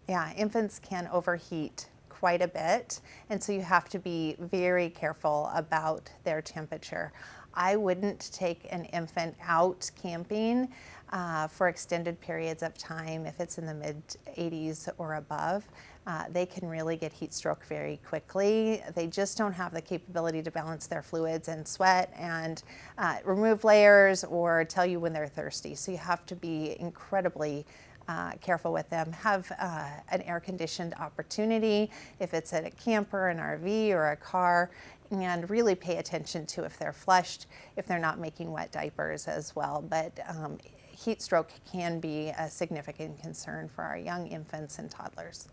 Yeah, infants can overheat quite a bit, and so you have to be very careful about their temperature. I wouldn't take an infant out camping for extended periods of time if it's in the mid 80s or above. They can really get heat stroke very quickly. They just don't have the capability to balance their fluids and sweat and remove layers or tell you when they're thirsty. So you have to be incredibly careful with them. Have an air-conditioned opportunity if it's at a camper, an RV, or a car, and really pay attention to if they're flushed, if they're not making wet diapers as well. But heat stroke can be a significant concern for our young infants and toddlers.